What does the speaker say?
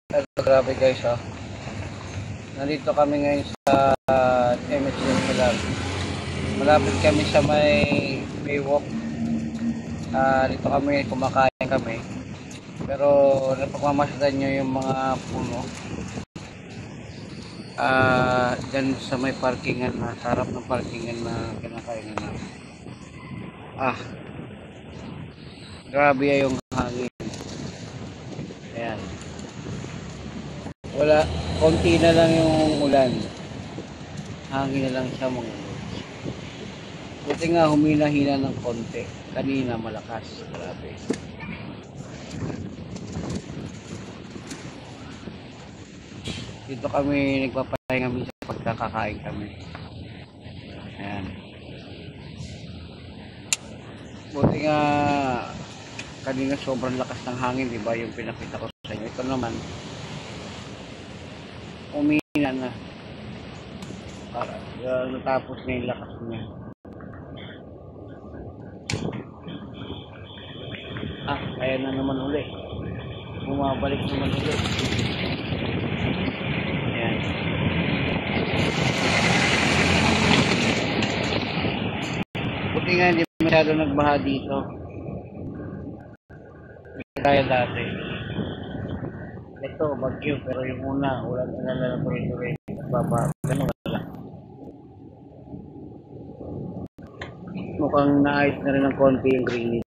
Hello, grabe guys, oh. Nandito kami ngayon sa MSN Milan. Malapit kami sa may walk. Dito kami, kumakain kami. Pero napagmamasdan nyo yung mga puno. Dyan sa may parkingan na, sa harap ng parkingan na kinakainan na. Grabe yung hangin. Ayan. Wala, konti na lang yung ulan. Hangin na lang siya mga. Buti nga humina-hina ng konti. Kanina malakas. Grabe. Dito kami nagpapahinga minsan pagkakakain kami. Ayan. Buti nga kanina sobrang lakas ng hangin, di ba? Yung pinakita ko sa inyo. Ito naman umina na. Natapos na yung lakas niya. Kaya na naman uli. Bumabalik naman uli. Ayan. Buti nga hindi masyado nagbaha dito. Kaya dati. Ito, bagyo. Pero yung una, ulan na lang tuloy-tuloy. Baba. Ganun wala. Mukhang naayos na rin ng konti yung green.